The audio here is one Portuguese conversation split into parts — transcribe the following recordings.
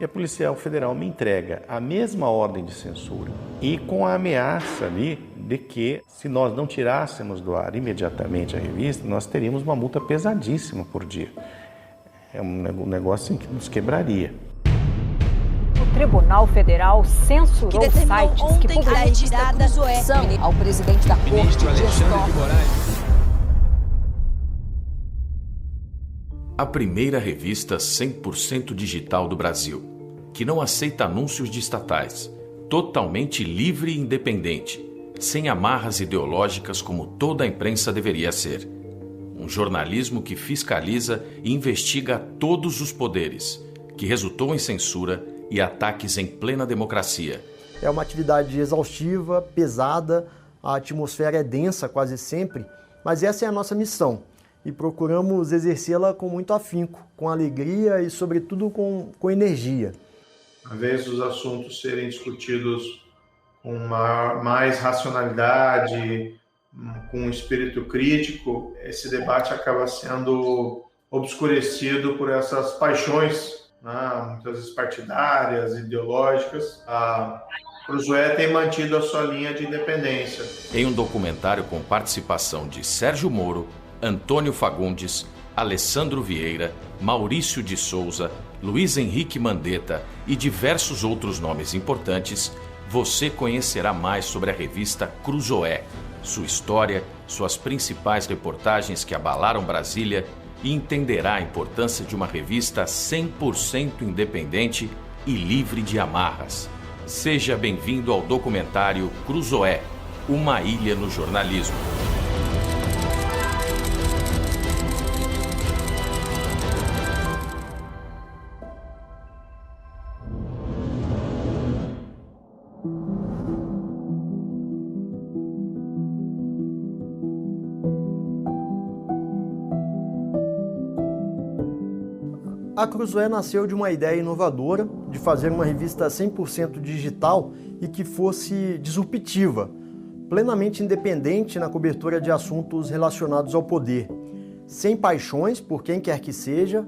E a Polícia Federal me entrega a mesma ordem de censura e com a ameaça ali de que, se nós não tirássemos do ar imediatamente a revista, nós teríamos uma multa pesadíssima por dia. É um negócio que nos quebraria. O Tribunal Federal censurou sites que publicam a retirada ao presidente da Corte, Alexandre de Moraes. A primeira revista 100% digital do Brasil, que não aceita anúncios de estatais, totalmente livre e independente, sem amarras ideológicas como toda a imprensa deveria ser. Um jornalismo que fiscaliza e investiga todos os poderes, que resultou em censura e ataques em plena democracia. É uma atividade exaustiva, pesada, a atmosfera é densa quase sempre, mas essa é a nossa missão e procuramos exercê-la com muito afinco, com alegria e, sobretudo, com energia. Ao invés dos assuntos serem discutidos com mais racionalidade, com um espírito crítico, esse debate acaba sendo obscurecido por essas paixões, muitas vezes partidárias, ideológicas. A Cruzoé tem mantido a sua linha de independência. Em um documentário com participação de Sérgio Moro, Antônio Fagundes, Alessandro Vieira, Maurício de Souza, Luiz Henrique Mandetta e diversos outros nomes importantes, você conhecerá mais sobre a revista Cruzoé, sua história, suas principais reportagens que abalaram Brasília e entenderá a importância de uma revista 100% independente e livre de amarras. Seja bem-vindo ao documentário Cruzoé, uma ilha no jornalismo. A Cruzoé nasceu de uma ideia inovadora de fazer uma revista 100% digital e que fosse disruptiva, plenamente independente na cobertura de assuntos relacionados ao poder, sem paixões por quem quer que seja,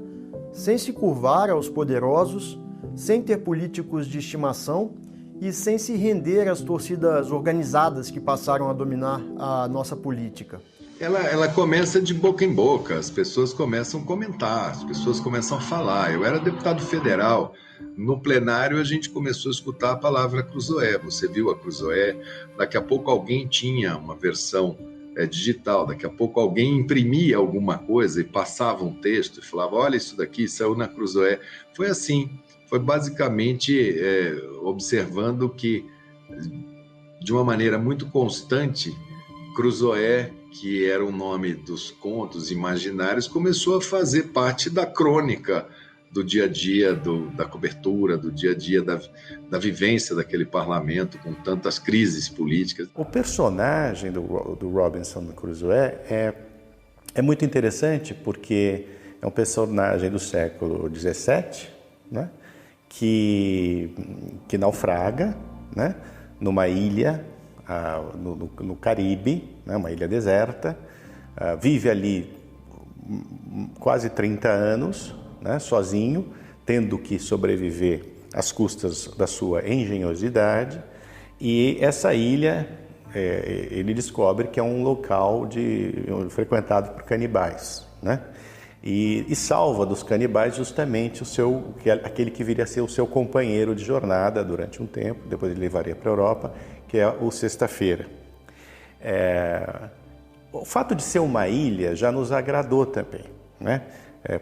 sem se curvar aos poderosos, sem ter políticos de estimação e sem se render às torcidas organizadas que passaram a dominar a nossa política. Ela começa de boca em boca, as pessoas começam a comentar, as pessoas começam a falar. Eu era deputado federal, no plenário a gente começou a escutar a palavra Cruzoé. Você viu a Cruzoé, daqui a pouco alguém tinha uma versão digital, daqui a pouco alguém imprimia alguma coisa e passava um texto e falava, olha isso daqui, saiu na Cruzoé. Foi assim, foi basicamente observando que, de uma maneira muito constante, Cruzoé, que era o nome dos contos imaginários, começou a fazer parte da crônica do dia a dia, da cobertura, do dia a dia da vivência daquele parlamento com tantas crises políticas. O personagem do Robinson Crusoe é muito interessante porque é um personagem do século XVII, né, que naufraga, né, numa ilha no Caribe, né, uma ilha deserta, vive ali quase 30 anos, né, sozinho, tendo que sobreviver às custas da sua engenhosidade, e essa ilha, ele descobre que é um local frequentado por canibais, né, e salva dos canibais justamente aquele que viria a ser o seu companheiro de jornada durante um tempo, depois ele levaria para a Europa, que é o Sexta-feira. O fato de ser uma ilha já nos agradou também, né?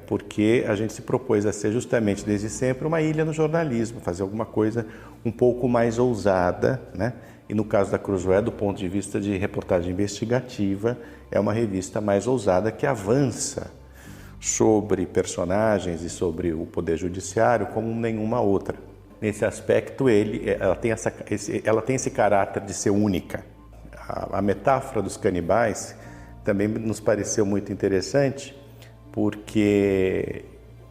Porque a gente se propôs a ser justamente desde sempre uma ilha no jornalismo, fazer alguma coisa um pouco mais ousada, né? E no caso da Cruzoé, do ponto de vista de reportagem investigativa, é uma revista mais ousada que avança sobre personagens e sobre o poder judiciário como nenhuma outra. Nesse aspecto, ela tem esse caráter de ser única. A metáfora dos canibais também nos pareceu muito interessante, porque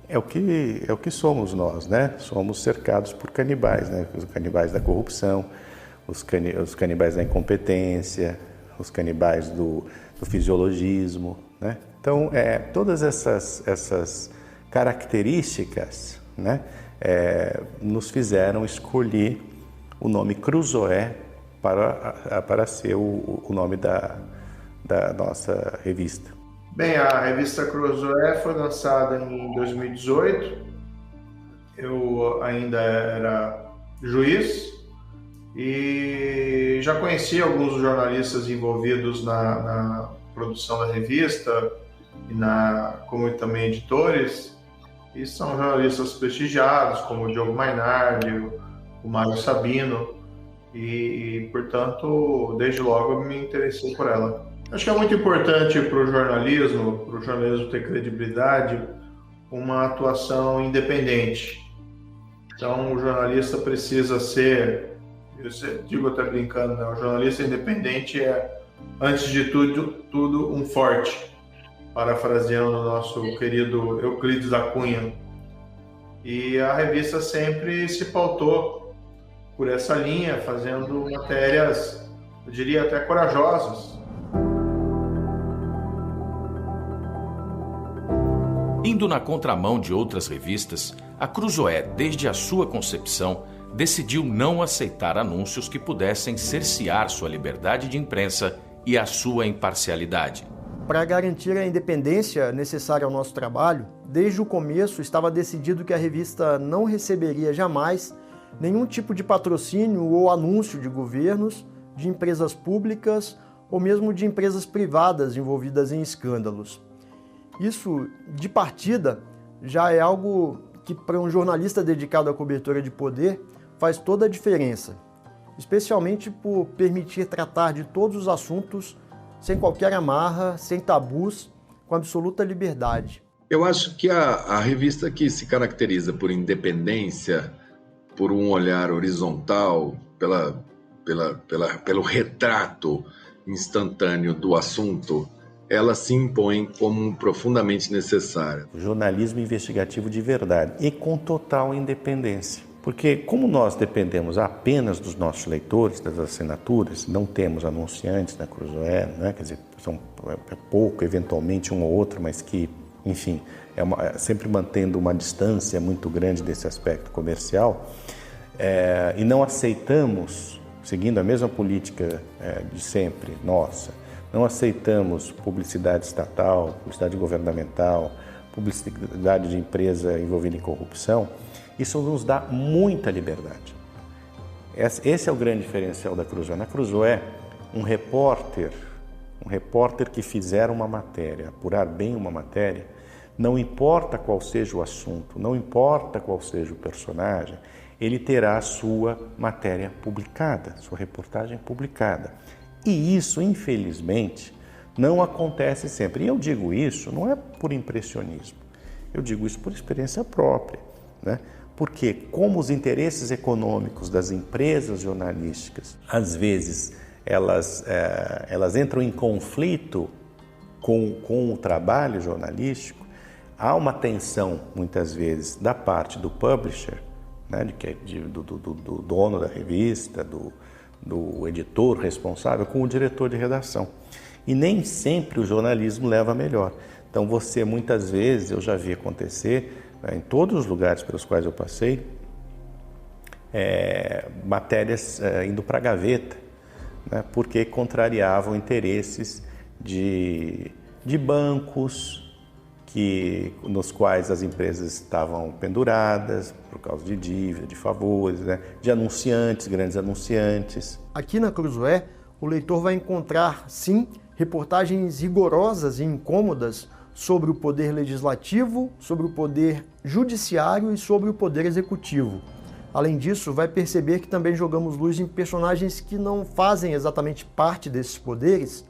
é o que somos nós, né? Somos cercados por canibais, né? Os canibais da corrupção, os canibais da incompetência, os canibais do fisiologismo, né? Então, todas essas características, né, nos fizeram escolher o nome Cruzoé para ser o nome da nossa revista. Bem, a revista Cruzoé foi lançada em 2018. Eu ainda era juiz e já conheci alguns jornalistas envolvidos na produção da revista e como também editores, e são jornalistas prestigiados como o Diogo Mainardi, o Mário Sabino, e portanto desde logo eu me interessei por ela. Acho que é muito importante para o jornalismo ter credibilidade, uma atuação independente. Então o jornalista precisa ser, eu digo até brincando, né? O jornalista independente é, antes de tudo um forte, parafraseando o nosso querido Euclides da Cunha. E a revista sempre se pautou por essa linha, fazendo matérias, eu diria até corajosas. Indo na contramão de outras revistas, a Cruzoé, desde a sua concepção, decidiu não aceitar anúncios que pudessem cercear sua liberdade de imprensa e a sua imparcialidade. Para garantir a independência necessária ao nosso trabalho, desde o começo estava decidido que a revista não receberia jamais nenhum tipo de patrocínio ou anúncio de governos, de empresas públicas ou mesmo de empresas privadas envolvidas em escândalos. Isso, de partida, já é algo que para um jornalista dedicado à cobertura de poder faz toda a diferença, especialmente por permitir tratar de todos os assuntos sem qualquer amarra, sem tabus, com absoluta liberdade. Eu acho que a revista que se caracteriza por independência, por um olhar horizontal, pelo retrato instantâneo do assunto, ela se impõe como profundamente necessária. O jornalismo investigativo de verdade e com total independência. Porque como nós dependemos apenas dos nossos leitores, das assinaturas, não temos anunciantes na Cruzoé, né? Quer dizer, é pouco, eventualmente um ou outro, mas que, enfim, sempre mantendo uma distância muito grande desse aspecto comercial, e não aceitamos, seguindo a mesma política de sempre, nossa, não aceitamos publicidade estatal, publicidade governamental, publicidade de empresa envolvida em corrupção. Isso nos dá muita liberdade. Esse é o grande diferencial da Cruzoé. Na Cruzoé, um repórter que fizer uma matéria, apurar bem uma matéria, não importa qual seja o assunto, não importa qual seja o personagem, ele terá a sua matéria publicada, sua reportagem publicada. E isso, infelizmente, não acontece sempre. E eu digo isso não é por impressionismo, eu digo isso por experiência própria, né? Porque como os interesses econômicos das empresas jornalísticas, às vezes, elas entram em conflito com o trabalho jornalístico, há uma tensão, muitas vezes, da parte do publisher, né, do dono da revista, do editor responsável, com o diretor de redação. E nem sempre o jornalismo leva a melhor. Então você, muitas vezes, eu já vi acontecer, em todos os lugares pelos quais eu passei, matérias indo para a gaveta, né, porque contrariavam interesses de bancos, nos quais as empresas estavam penduradas por causa de dívida, de favores, né, de anunciantes, grandes anunciantes. Aqui na Cruzoé, o leitor vai encontrar, sim, reportagens rigorosas e incômodas sobre o poder legislativo, sobre o poder judiciário e sobre o poder executivo. Além disso, vai perceber que também jogamos luz em personagens que não fazem exatamente parte desses poderes,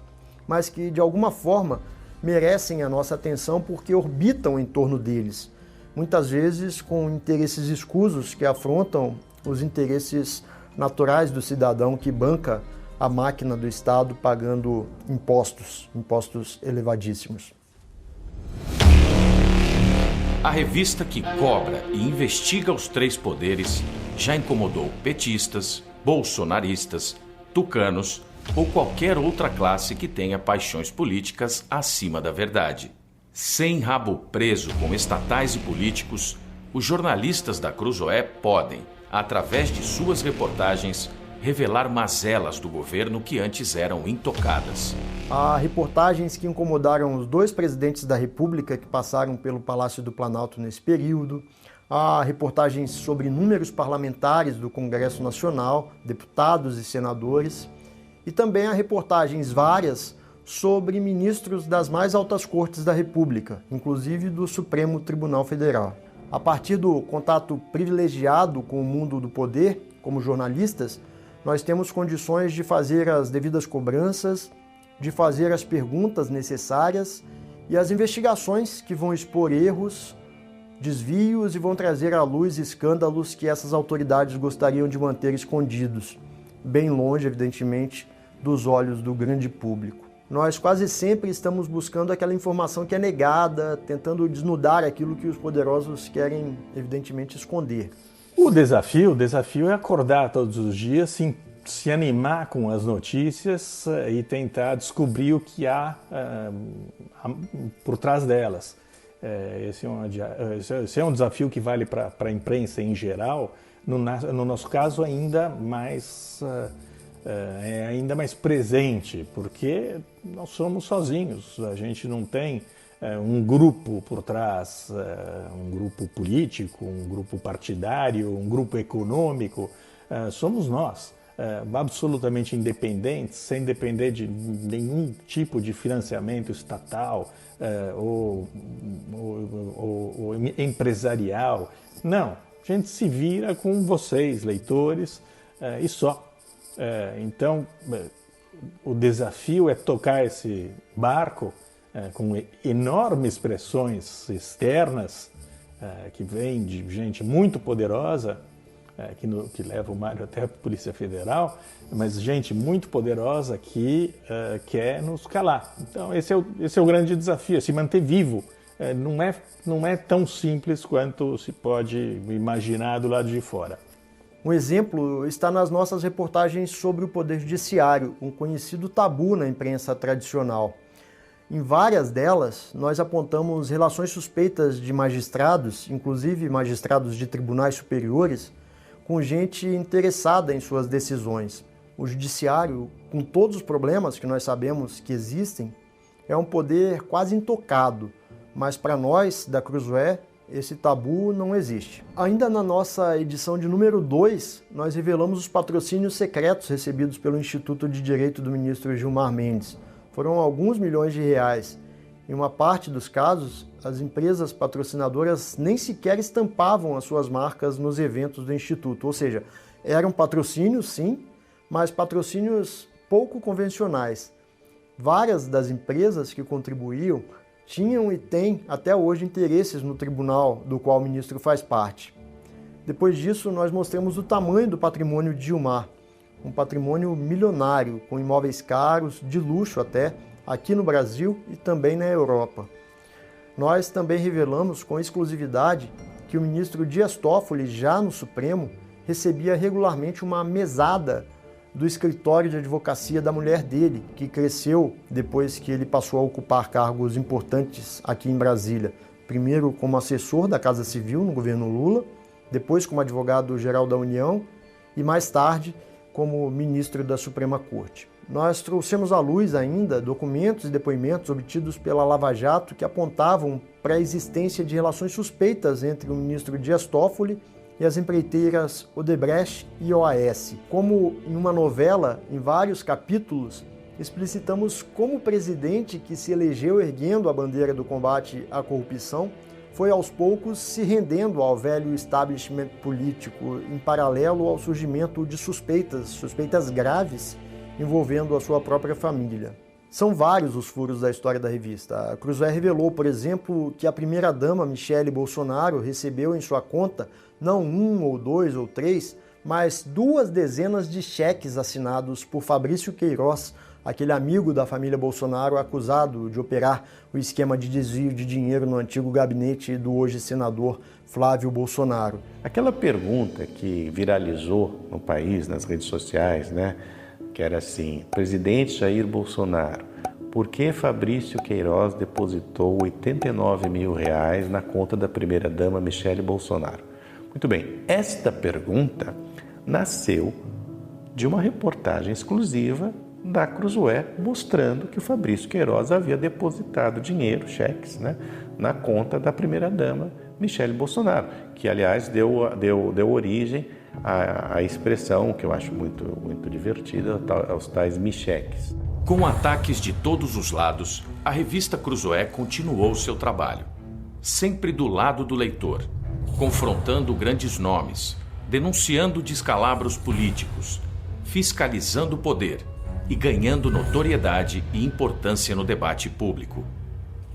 mas que, de alguma forma, merecem a nossa atenção porque orbitam em torno deles, muitas vezes com interesses escusos que afrontam os interesses naturais do cidadão que banca a máquina do Estado pagando impostos elevadíssimos. A revista que cobra e investiga os três poderes já incomodou petistas, bolsonaristas, tucanos ou qualquer outra classe que tenha paixões políticas acima da verdade. Sem rabo preso com estatais e políticos, Os jornalistas da Cruzoé podem, através de suas reportagens, revelar mazelas do governo que antes eram intocadas. Há reportagens que incomodaram os 2 presidentes da República que passaram pelo Palácio do Planalto nesse período. Há reportagens sobre inúmeros parlamentares do Congresso Nacional, deputados e senadores. E também há reportagens várias sobre ministros das mais altas cortes da República, inclusive do Supremo Tribunal Federal. A partir do contato privilegiado com o mundo do poder, como jornalistas, nós temos condições de fazer as devidas cobranças, de fazer as perguntas necessárias e as investigações que vão expor erros, desvios e vão trazer à luz escândalos que essas autoridades gostariam de manter escondidos, bem longe, evidentemente, dos olhos do grande público. Nós quase sempre estamos buscando aquela informação que é negada, tentando desnudar aquilo que os poderosos querem, evidentemente, esconder. O desafio é acordar todos os dias, se animar com as notícias e tentar descobrir o que há por trás delas. Esse é um desafio que vale para a imprensa em geral, no nosso caso ainda mais presente, porque nós somos sozinhos, a gente não tem um grupo por trás, um grupo político, um grupo partidário, um grupo econômico. Somos nós, absolutamente independentes, sem depender de nenhum tipo de financiamento estatal ou empresarial. Não, a gente se vira com vocês, leitores, e só. Então, o desafio é tocar esse barco com enormes pressões externas que vêm de gente muito poderosa, que leva o Mário até a Polícia Federal, mas gente muito poderosa que quer nos calar. Então esse é o grande desafio, se manter vivo. Não é tão simples quanto se pode imaginar do lado de fora. Um exemplo está nas nossas reportagens sobre o Poder Judiciário, um conhecido tabu na imprensa tradicional. Em várias delas, nós apontamos relações suspeitas de magistrados, inclusive magistrados de tribunais superiores, com gente interessada em suas decisões. O judiciário, com todos os problemas que nós sabemos que existem, é um poder quase intocado, mas para nós, da Cruzoé, esse tabu não existe. Ainda na nossa edição de número 2, nós revelamos os patrocínios secretos recebidos pelo Instituto de Direito do ministro Gilmar Mendes. Foram alguns milhões de reais. Em uma parte dos casos, as empresas patrocinadoras nem sequer estampavam as suas marcas nos eventos do Instituto. Ou seja, eram patrocínios, sim, mas patrocínios pouco convencionais. Várias das empresas que contribuíam tinham e têm até hoje interesses no tribunal do qual o ministro faz parte. Depois disso, nós mostramos o tamanho do patrimônio de Gilmar, um patrimônio milionário, com imóveis caros, de luxo até, aqui no Brasil e também na Europa. Nós também revelamos com exclusividade que o ministro Dias Toffoli, já no Supremo, recebia regularmente uma mesada do escritório de advocacia da mulher dele, que cresceu depois que ele passou a ocupar cargos importantes aqui em Brasília. Primeiro como assessor da Casa Civil no governo Lula, depois como advogado-geral da União e mais tarde como ministro da Suprema Corte. Nós trouxemos à luz ainda documentos e depoimentos obtidos pela Lava Jato que apontavam para a existência de relações suspeitas entre o ministro Dias Toffoli e as empreiteiras Odebrecht e OAS. Como em uma novela, em vários capítulos, explicitamos como o presidente que se elegeu erguendo a bandeira do combate à corrupção foi aos poucos se rendendo ao velho establishment político, em paralelo ao surgimento de suspeitas graves envolvendo a sua própria família. São vários os furos da história da revista. A Cruzoé revelou, por exemplo, que a primeira-dama Michele Bolsonaro recebeu em sua conta não 1 ou 2 ou 3, mas 2 dezenas de cheques assinados por Fabrício Queiroz, aquele amigo da família Bolsonaro acusado de operar o esquema de desvio de dinheiro no antigo gabinete do hoje senador Flávio Bolsonaro. Aquela pergunta que viralizou no país, nas redes sociais, né? Que era assim: presidente Jair Bolsonaro, por que Fabrício Queiroz depositou R$89 mil na conta da primeira-dama Michele Bolsonaro? Muito bem, esta pergunta nasceu de uma reportagem exclusiva da Cruzoé, mostrando que o Fabrício Queiroz havia depositado dinheiro, cheques, né, na conta da primeira-dama Michele Bolsonaro, que, aliás, deu origem à expressão que eu acho muito divertida, aos tais micheques. Com ataques de todos os lados, a revista Cruzoé continuou seu trabalho, sempre do lado do leitor, confrontando grandes nomes, denunciando descalabros políticos, fiscalizando o poder e ganhando notoriedade e importância no debate público.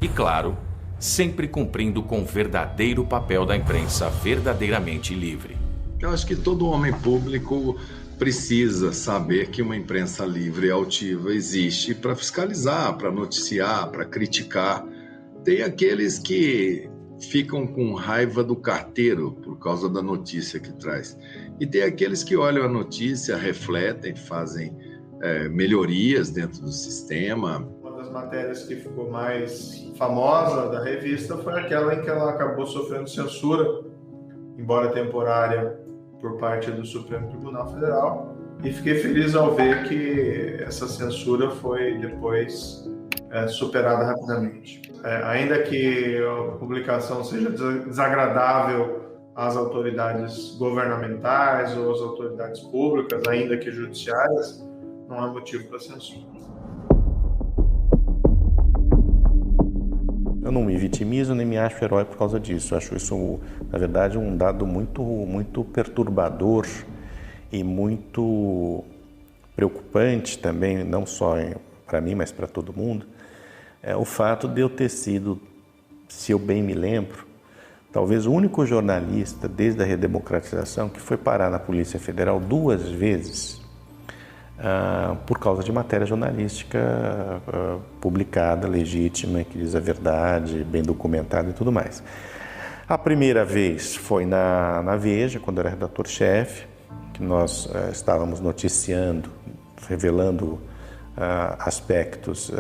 E, claro, sempre cumprindo com o verdadeiro papel da imprensa verdadeiramente livre. Eu acho que todo homem público precisa saber que uma imprensa livre e altiva existe para fiscalizar, para noticiar, para criticar. Tem aqueles que ficam com raiva do carteiro por causa da notícia que traz. E tem aqueles que olham a notícia, refletem, fazem melhorias dentro do sistema. Uma das matérias que ficou mais famosa da revista foi aquela em que ela acabou sofrendo censura, embora temporária, por parte do Supremo Tribunal Federal, e fiquei feliz ao ver que essa censura foi depois superada rapidamente. Ainda que a publicação seja desagradável às autoridades governamentais ou às autoridades públicas, ainda que judiciárias, não há motivo para censura. Eu não me vitimizo nem me acho herói por causa disso. Eu acho isso, na verdade, um dado muito perturbador e muito preocupante também, não só para mim, mas para todo mundo. O fato de eu ter sido, se eu bem me lembro, talvez o único jornalista desde a redemocratização que foi parar na Polícia Federal 2 vezes por causa de matéria jornalística publicada, legítima, que diz a verdade, bem documentada e tudo mais. A primeira vez foi na Veja, quando eu era redator-chefe, que nós estávamos noticiando, revelando aspectos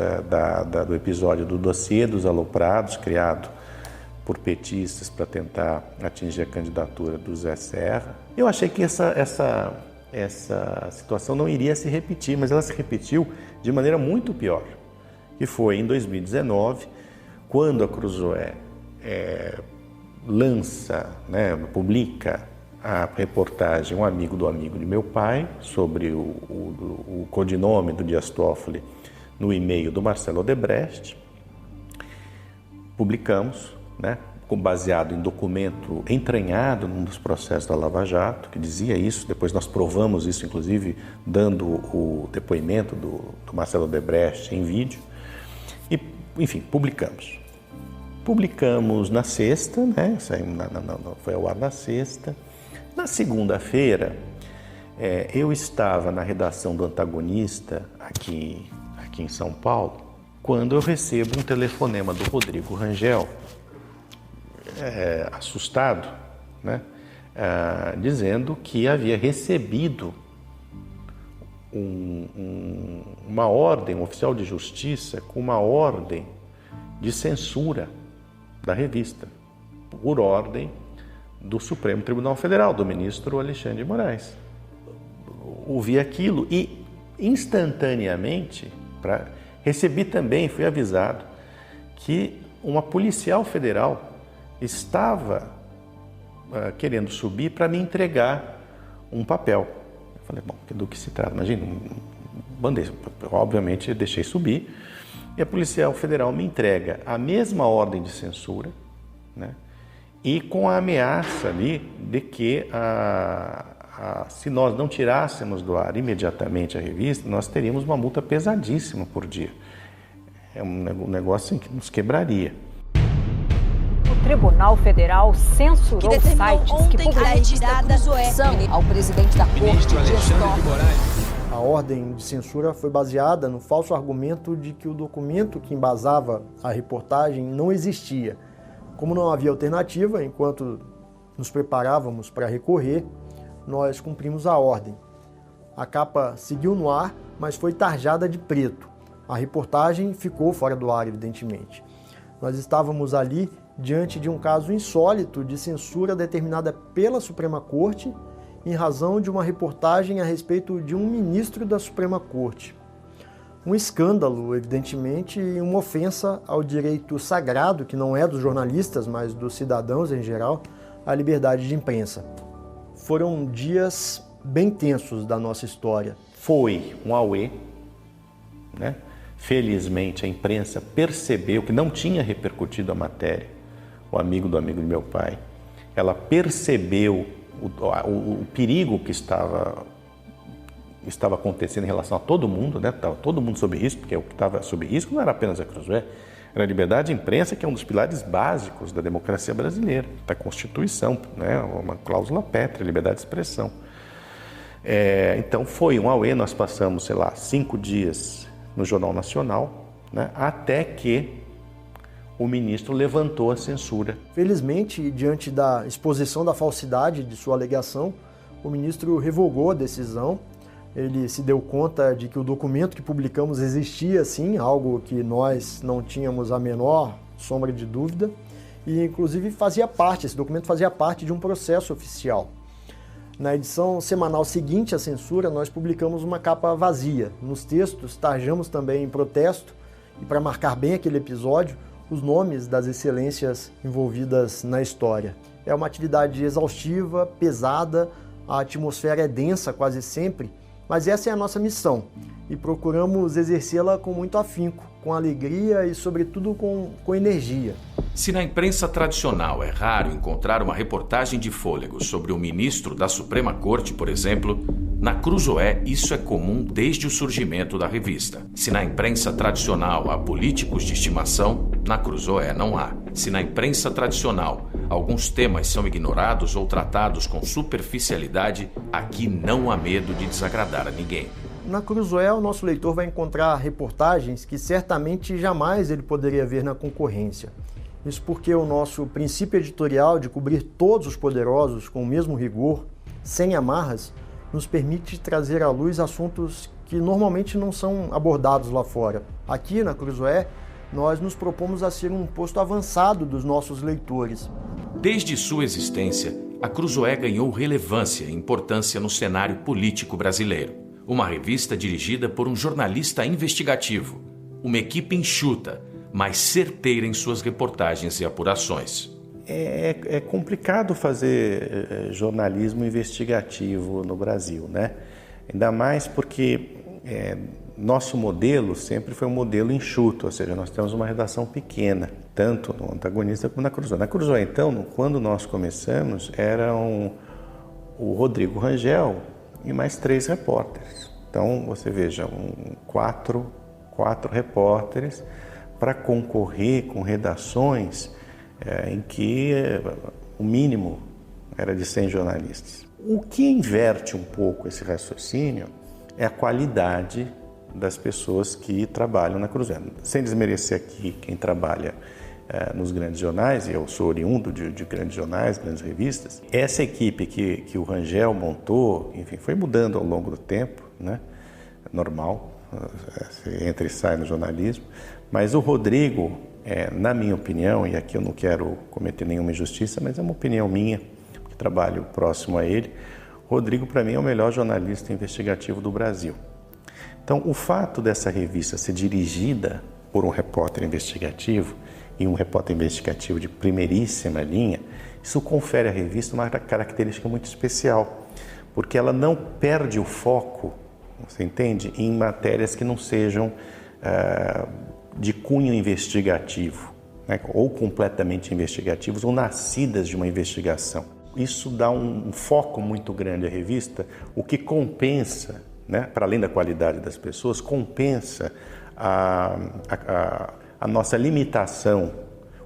do episódio do dossiê dos aloprados, criado por petistas para tentar atingir a candidatura do Zé Serra. Eu achei que essa situação não iria se repetir, mas ela se repetiu de maneira muito pior, que foi em 2019, quando a Cruzoé publica a reportagem Um Amigo do Amigo de Meu Pai, sobre o codinome do Dias Toffoli no e-mail do Marcelo Odebrecht. Publicamos, baseado em documento entranhado num dos processos da Lava Jato, que dizia isso. Depois nós provamos isso, inclusive, dando o depoimento do Marcelo Odebrecht em vídeo. E, enfim, publicamos. Publicamos na sexta, foi ao ar na sexta. Na segunda-feira, eu estava na redação do Antagonista, aqui em São Paulo, quando eu recebo um telefonema do Rodrigo Rangel, assustado, dizendo que havia recebido uma ordem, um oficial de justiça com uma ordem de censura da revista, por ordem do Supremo Tribunal Federal, do ministro Alexandre de Moraes. Ouvi aquilo e instantaneamente recebi também, fui avisado que uma policial federal estava querendo subir para me entregar um papel. Eu falei, bom, do que se trata? Imagina, obviamente deixei subir, e a policial federal me entrega a mesma ordem de censura, e com a ameaça ali de que se nós não tirássemos do ar imediatamente a revista, nós teríamos uma multa pesadíssima por dia. É um negócio que nos quebraria. O Tribunal Federal censurou sites que publicam a retirada ao presidente da Corte, Alexandre de Moraes. A ordem de censura foi baseada no falso argumento de que o documento que embasava a reportagem não existia. Como não havia alternativa, enquanto nos preparávamos para recorrer, nós cumprimos a ordem. A capa seguiu no ar, mas foi tarjada de preto. A reportagem ficou fora do ar, evidentemente. Nós estávamos ali diante de um caso insólito de censura determinada pela Suprema Corte em razão de uma reportagem a respeito de um ministro da Suprema Corte. Um escândalo, evidentemente, e uma ofensa ao direito sagrado, que não é dos jornalistas, mas dos cidadãos em geral, à liberdade de imprensa. Foram dias bem tensos da nossa história. Foi um auê, né? Felizmente a imprensa percebeu que não tinha repercutido a matéria. O amigo do amigo de meu pai, ela percebeu o perigo que estava acontecendo em relação a todo mundo, né? Estava todo mundo sob risco, porque o que estava sob risco não era apenas a Cruzoé, era a liberdade de imprensa, que é um dos pilares básicos da democracia brasileira, da Constituição, né? Uma cláusula pétrea, liberdade de expressão. Então foi um auê, nós passamos, 5 dias no Jornal Nacional, né? Até que o ministro levantou a censura. Felizmente, diante da exposição da falsidade de sua alegação, o ministro revogou a decisão. Ele se deu conta de que o documento que publicamos existia sim, algo que nós não tínhamos a menor sombra de dúvida, e inclusive esse documento fazia parte de um processo oficial. Na edição semanal seguinte à censura, nós publicamos uma capa vazia. Nos textos, tarjamos também em protesto, e para marcar bem aquele episódio, os nomes das excelências envolvidas na história. É uma atividade exaustiva, pesada, a atmosfera é densa quase sempre, mas essa é a nossa missão e procuramos exercê-la com muito afinco, com alegria e, sobretudo, com energia. Se na imprensa tradicional é raro encontrar uma reportagem de fôlego sobre o ministro da Suprema Corte, por exemplo, na Cruzoé isso é comum desde o surgimento da revista. Se na imprensa tradicional há políticos de estimação, na Cruzoé não há. Se na imprensa tradicional alguns temas são ignorados ou tratados com superficialidade, aqui não há medo de desagradar a ninguém. Na Cruzoé, o nosso leitor vai encontrar reportagens que certamente jamais ele poderia ver na concorrência. Isso porque o nosso princípio editorial de cobrir todos os poderosos com o mesmo rigor, sem amarras, nos permite trazer à luz assuntos que normalmente não são abordados lá fora. Aqui na Cruzoé, nós nos propomos a ser um posto avançado dos nossos leitores. Desde sua existência, a Cruzoé ganhou relevância e importância no cenário político brasileiro. Uma revista dirigida por um jornalista investigativo, uma equipe enxuta, mas certeira em suas reportagens e apurações. É complicado fazer jornalismo investigativo no Brasil, né? Ainda mais porque nosso modelo sempre foi um modelo enxuto, ou seja, nós temos uma redação pequena, tanto no Antagonista como na Cruzoé. Na Cruzoé, então, quando nós começamos, eram o Rodrigo Rangel e mais 3 repórteres. Então, você veja, 4 repórteres para concorrer com redações em que o mínimo era de 100 jornalistas. O que inverte um pouco esse raciocínio é a qualidade das pessoas que trabalham na Cruzoé. Sem desmerecer aqui quem trabalha nos grandes jornais, e eu sou oriundo de grandes jornais, grandes revistas, essa equipe que o Rangel montou, enfim, foi mudando ao longo do tempo, né? Normal, entra e sai no jornalismo, mas o Rodrigo, na minha opinião, e aqui eu não quero cometer nenhuma injustiça, mas é uma opinião minha, que trabalho próximo a ele, Rodrigo, para mim, é o melhor jornalista investigativo do Brasil. Então, o fato dessa revista ser dirigida por um repórter investigativo, e um repórter investigativo de primeiríssima linha, isso confere à revista uma característica muito especial, porque ela não perde o foco, você entende, em matérias que não sejam de cunho investigativo, né, ou completamente investigativos, ou nascidas de uma investigação. Isso dá um foco muito grande à revista, o que compensa, né, para além da qualidade das pessoas, compensa a nossa limitação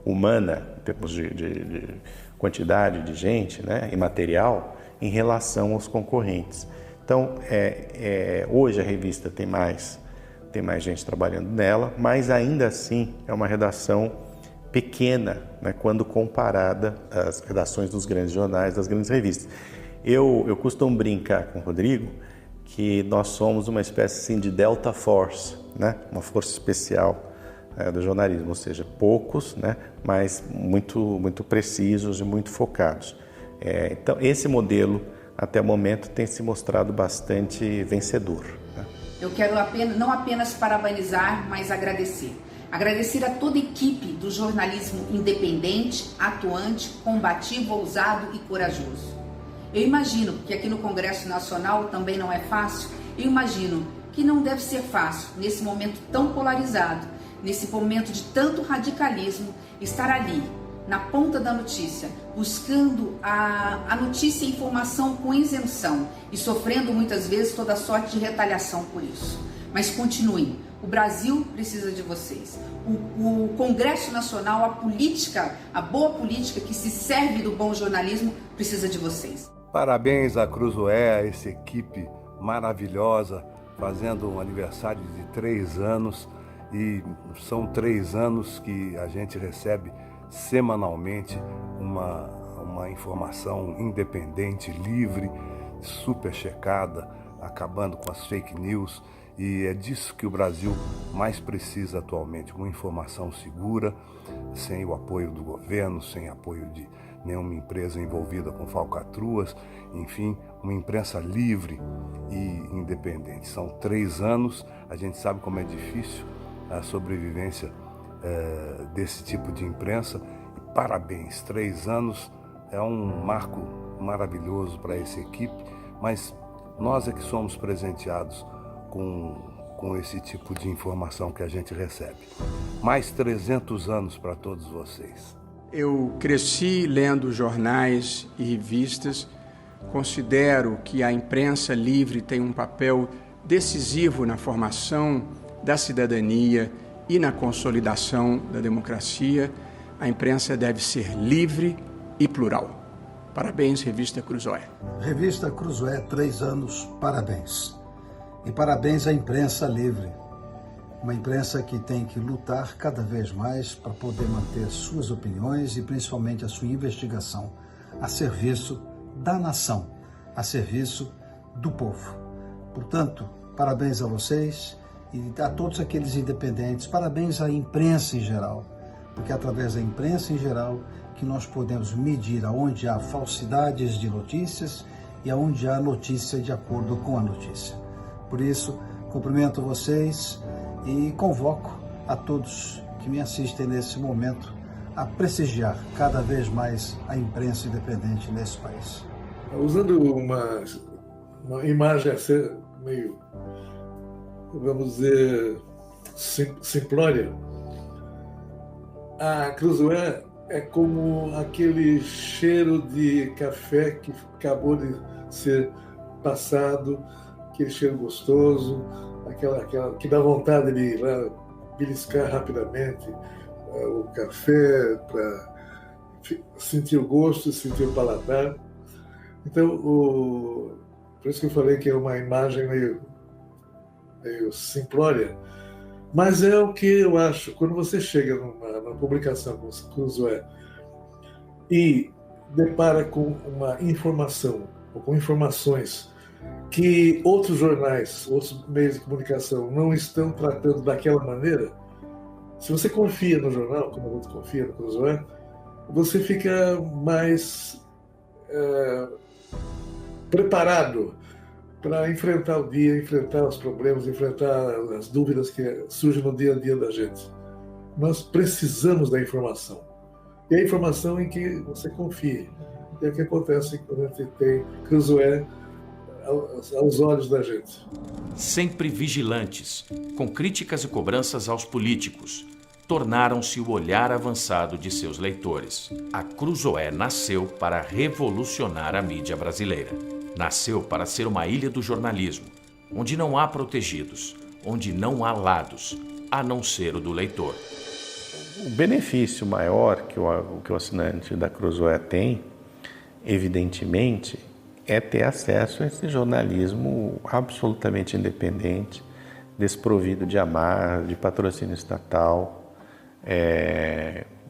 humana, em termos de quantidade de gente, né, e material, em relação aos concorrentes. Então, hoje a revista tem mais gente trabalhando nela, mas ainda assim é uma redação pequena, né, quando comparada às redações dos grandes jornais, das grandes revistas. Eu costumo brincar com o Rodrigo que nós somos uma espécie assim, de Delta Force, né? Uma força especial do jornalismo, ou seja, poucos, né? Mas muito precisos e muito focados. Então, esse modelo, até o momento, tem se mostrado bastante vencedor, né? Eu quero não apenas parabenizar, mas agradecer. Agradecer a toda a equipe do jornalismo independente, atuante, combativo, ousado e corajoso. Eu imagino que aqui no Congresso Nacional também não é fácil. Eu imagino que não deve ser fácil, nesse momento tão polarizado, nesse momento de tanto radicalismo, estar ali, na ponta da notícia, buscando a notícia e informação com isenção e sofrendo muitas vezes toda sorte de retaliação por isso. Mas continuem, o Brasil precisa de vocês. O Congresso Nacional, a política, a boa política que se serve do bom jornalismo, precisa de vocês. Parabéns à Cruzoé, a essa equipe maravilhosa, fazendo um aniversário de 3 anos. E são 3 anos que a gente recebe semanalmente uma informação independente, livre, super checada, acabando com as fake news. E é disso que o Brasil mais precisa atualmente, uma informação segura, sem o apoio do governo, sem apoio de nenhuma empresa envolvida com falcatruas, enfim, uma imprensa livre e independente. São 3 anos, a gente sabe como é difícil a sobrevivência desse tipo de imprensa. E parabéns, 3 anos é um marco maravilhoso para essa equipe, mas nós é que somos presenteados com esse tipo de informação que a gente recebe. Mais 300 anos para todos vocês. Eu cresci lendo jornais e revistas, considero que a imprensa livre tem um papel decisivo na formação da cidadania e na consolidação da democracia. A imprensa deve ser livre e plural. Parabéns, Revista Cruzoé. Revista Cruzoé, 3 anos, parabéns. E parabéns à imprensa livre. Uma imprensa que tem que lutar cada vez mais para poder manter suas opiniões e principalmente a sua investigação a serviço da nação, a serviço do povo. Portanto, parabéns a vocês e a todos aqueles independentes, parabéns à imprensa em geral, porque é através da imprensa em geral que nós podemos medir aonde há falsidades de notícias e aonde há notícia de acordo com a notícia. Por isso, cumprimento vocês e convoco a todos que me assistem nesse momento a prestigiar cada vez mais a imprensa independente nesse país. Usando uma imagem a ser meio, vamos dizer, simplória, a Cruzoé é como aquele cheiro de café que acabou de ser passado, aquele cheiro gostoso, aquela que dá vontade de ir lá beliscar rapidamente o café para sentir o gosto, sentir o paladar. Então, por isso que eu falei que é uma imagem meio simplória, mas é o que eu acho. Quando você chega numa publicação como Cruzoé e depara com uma informação, ou com informações que outros jornais, outros meios de comunicação não estão tratando daquela maneira, se você confia no jornal, como a gente confia no Cruzoé, você fica mais preparado para enfrentar o dia, enfrentar os problemas, enfrentar as dúvidas que surgem no dia a dia da gente. Nós precisamos da informação. E a informação em que você confie. E é o que acontece quando a gente tem Cruzoé aos olhos da gente. Sempre vigilantes, com críticas e cobranças aos políticos, tornaram-se o olhar avançado de seus leitores. A Cruzoé nasceu para revolucionar a mídia brasileira. Nasceu para ser uma ilha do jornalismo, onde não há protegidos, onde não há lados, a não ser o do leitor. O benefício maior que o assinante da Cruzoé tem, evidentemente, é ter acesso a esse jornalismo absolutamente independente, desprovido de amarras, de patrocínio estatal,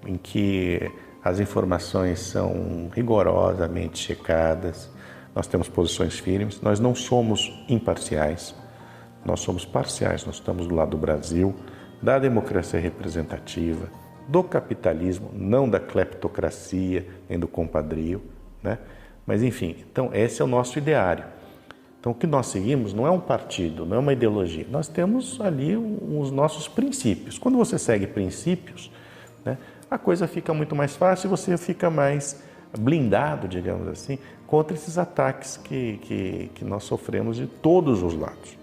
em que as informações são rigorosamente checadas. Nós temos posições firmes, nós não somos imparciais, Nós somos parciais, nós estamos do lado do Brasil, da democracia representativa, do capitalismo, não da cleptocracia, nem do compadrio, né? Mas enfim, então esse é o nosso ideário. Então o que nós seguimos não é um partido, não é uma ideologia, nós temos ali os nossos princípios. Quando você segue princípios, né, a coisa fica muito mais fácil e você fica mais blindado, digamos assim, contra esses ataques que nós sofremos de todos os lados.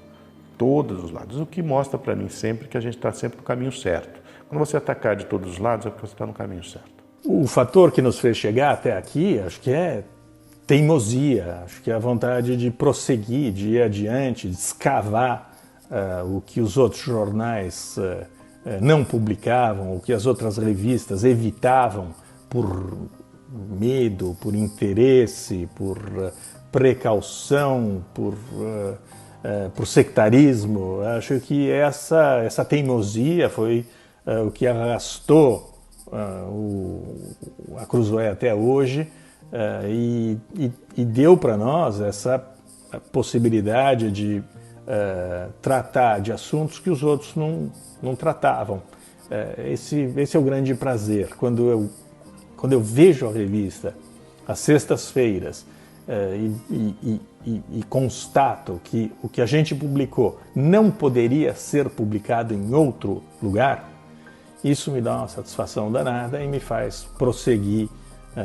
Todos os lados. O que mostra para mim sempre que a gente está sempre no caminho certo. Quando você atacar de todos os lados, é porque você está no caminho certo. O fator que nos fez chegar até aqui, acho que é teimosia, acho que é a vontade de prosseguir, de ir adiante, de escavar o que os outros jornais não publicavam, o que as outras revistas evitavam por medo, por interesse, por precaução, por sectarismo. Acho que essa teimosia foi o que arrastou a Cruzoé até hoje e deu para nós essa possibilidade de tratar de assuntos que os outros não tratavam. Esse é o grande prazer. Quando eu vejo a revista às sextas-feiras e constato que o que a gente publicou não poderia ser publicado em outro lugar, isso me dá uma satisfação danada e me faz prosseguir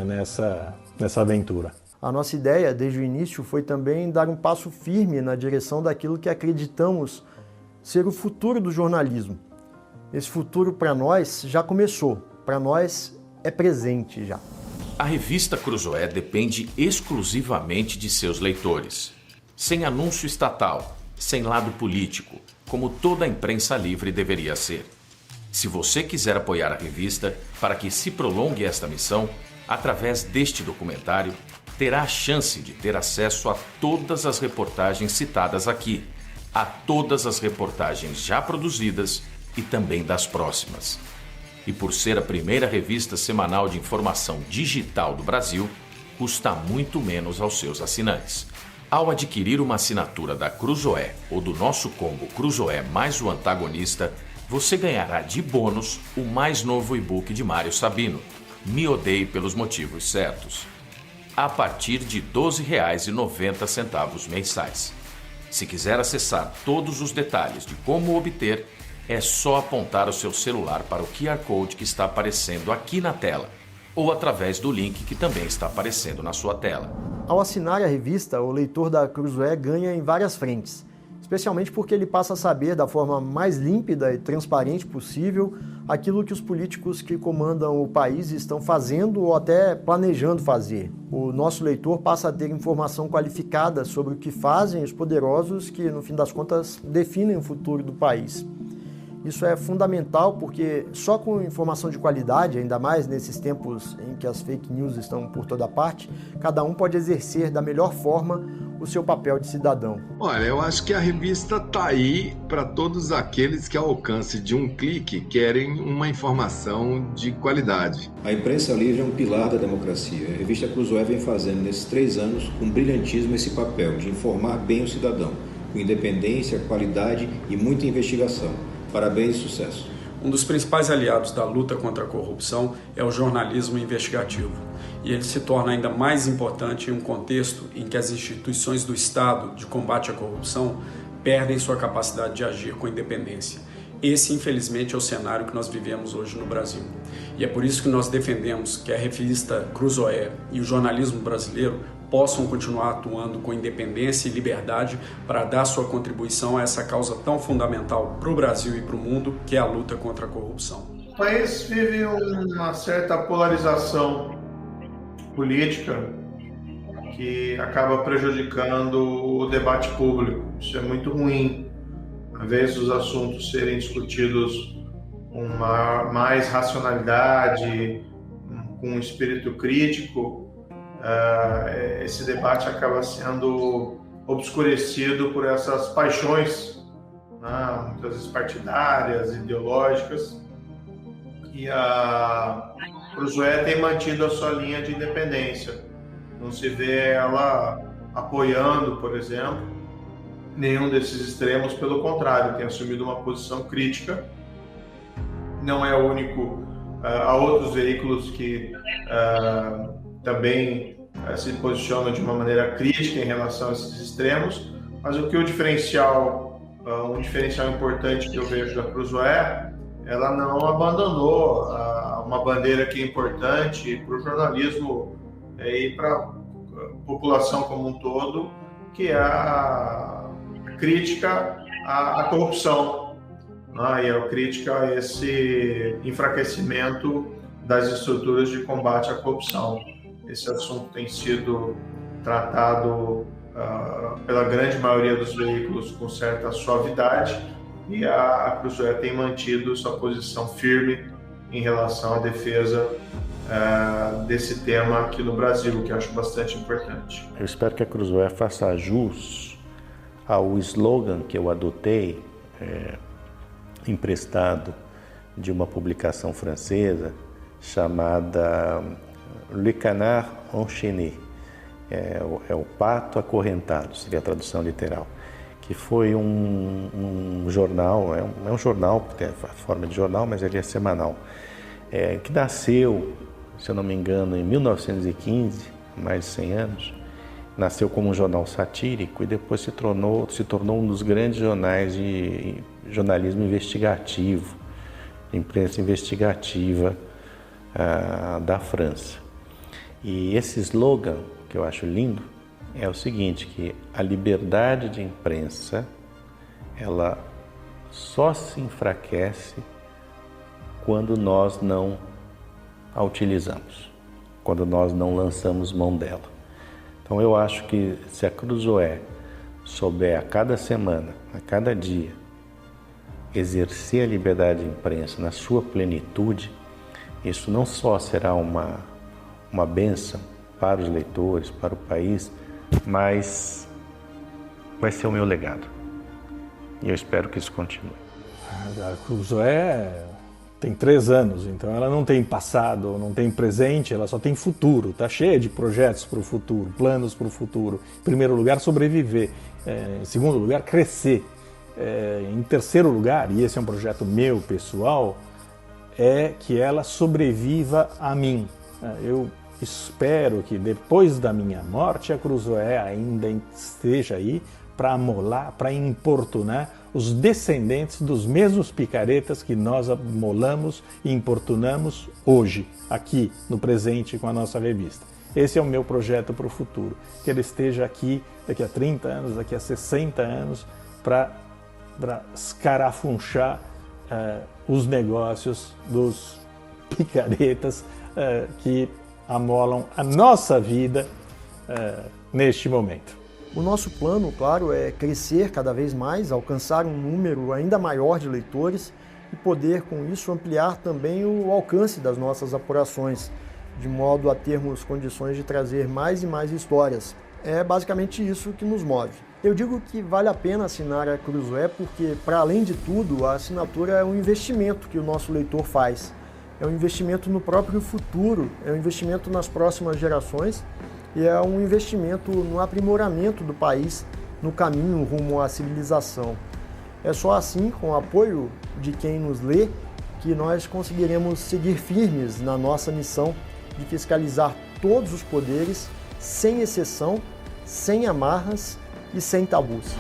nessa aventura. A nossa ideia, desde o início, foi também dar um passo firme na direção daquilo que acreditamos ser o futuro do jornalismo. Esse futuro, para nós, já começou. Para nós, é presente já. A revista Cruzoé depende exclusivamente de seus leitores. Sem anúncio estatal, sem lado político, como toda a imprensa livre deveria ser. Se você quiser apoiar a revista para que se prolongue esta missão, através deste documentário, terá a chance de ter acesso a todas as reportagens citadas aqui, a todas as reportagens já produzidas e também das próximas. E por ser a primeira revista semanal de informação digital do Brasil, custa muito menos aos seus assinantes. Ao adquirir uma assinatura da Cruzoé ou do nosso combo Cruzoé mais o antagonista, você ganhará de bônus o mais novo e-book de Mário Sabino, Me Odeie pelos Motivos Certos, a partir de R$ 12,90 mensais. Se quiser acessar todos os detalhes de como obter, é só apontar o seu celular para o QR Code que está aparecendo aqui na tela, ou através do link que também está aparecendo na sua tela. Ao assinar a revista, o leitor da Cruzoé ganha em várias frentes, especialmente porque ele passa a saber da forma mais límpida e transparente possível aquilo que os políticos que comandam o país estão fazendo ou até planejando fazer. O nosso leitor passa a ter informação qualificada sobre o que fazem os poderosos que, no fim das contas, definem o futuro do país. Isso é fundamental porque só com informação de qualidade, ainda mais nesses tempos em que as fake news estão por toda parte, cada um pode exercer da melhor forma o seu papel de cidadão. Olha, eu acho que a revista está aí para todos aqueles que, ao alcance de um clique, querem uma informação de qualidade. A imprensa livre é um pilar da democracia. A revista Cruzoé vem fazendo nesses 3 anos com brilhantismo esse papel de informar bem o cidadão, com independência, qualidade e muita investigação. Parabéns e sucesso. Um dos principais aliados da luta contra a corrupção é o jornalismo investigativo. E ele se torna ainda mais importante em um contexto em que as instituições do Estado de combate à corrupção perdem sua capacidade de agir com independência. Esse, infelizmente, é o cenário que nós vivemos hoje no Brasil. E é por isso que nós defendemos que a revista Cruzoé e o jornalismo brasileiro possam continuar atuando com independência e liberdade para dar sua contribuição a essa causa tão fundamental para o Brasil e para o mundo, que é a luta contra a corrupção. O país vive uma certa polarização política que acaba prejudicando o debate público. Isso é muito ruim. Ao invés dos assuntos serem discutidos com mais racionalidade, com um espírito crítico, esse debate acaba sendo obscurecido por essas paixões, né, muitas vezes partidárias, ideológicas, e a Cruzoé tem mantido a sua linha de independência. Não se vê ela apoiando, por exemplo, nenhum desses extremos, pelo contrário, tem assumido uma posição crítica. Não é o único, há outros veículos que também se posicionam de uma maneira crítica em relação a esses extremos, mas o que um diferencial importante que eu vejo da Cruzoé, ela não abandonou uma bandeira que é importante para o jornalismo e para a população como um todo, que é a crítica à corrupção, né? E a crítica a esse enfraquecimento das estruturas de combate à corrupção. Esse assunto tem sido tratado pela grande maioria dos veículos com certa suavidade, e a Cruzoé tem mantido sua posição firme em relação à defesa desse tema aqui no Brasil, que eu acho bastante importante. Eu espero que a Cruzoé faça jus ao slogan que eu adotei, emprestado de uma publicação francesa chamada Le Canard enchaîné, é o pato acorrentado, seria a tradução literal, que foi um jornal, é um jornal, tem a forma de jornal, mas ele é semanal, que nasceu, se eu não me engano, em 1915, mais de 100 anos, nasceu como um jornal satírico e depois se tornou um dos grandes jornais de jornalismo investigativo, de imprensa investigativa da França. E esse slogan, que eu acho lindo, é o seguinte, que a liberdade de imprensa, ela só se enfraquece quando nós não a utilizamos, quando nós não lançamos mão dela. Então eu acho que se a Cruzoé souber a cada semana, a cada dia, exercer a liberdade de imprensa na sua plenitude, isso não só será uma bênção para os leitores, para o país, mas vai ser o meu legado. E eu espero que isso continue. A Cruzoé tem 3 anos, então ela não tem passado, não tem presente, ela só tem futuro. Está cheia de projetos para o futuro, planos para o futuro. Em primeiro lugar, sobreviver. Em segundo lugar, crescer. Em terceiro lugar, e esse é um projeto meu, pessoal, é que ela sobreviva a mim. Eu espero que depois da minha morte a Cruzoé ainda esteja aí para amolar, para importunar os descendentes dos mesmos picaretas que nós amolamos e importunamos hoje, aqui no presente com a nossa revista. Esse é o meu projeto para o futuro, que ele esteja aqui daqui a 30 anos, daqui a 60 anos, para escarafunchar os negócios dos picaretas que amolam a nossa vida neste momento. O nosso plano, claro, é crescer cada vez mais, alcançar um número ainda maior de leitores e poder, com isso, ampliar também o alcance das nossas apurações, de modo a termos condições de trazer mais e mais histórias. É basicamente isso que nos move. Eu digo que vale a pena assinar a Cruzoé porque, para além de tudo, a assinatura é um investimento que o nosso leitor faz. É um investimento no próprio futuro, é um investimento nas próximas gerações e é um investimento no aprimoramento do país, no caminho rumo à civilização. É só assim, com o apoio de quem nos lê, que nós conseguiremos seguir firmes na nossa missão de fiscalizar todos os poderes, sem exceção, sem amarras e sem tabus.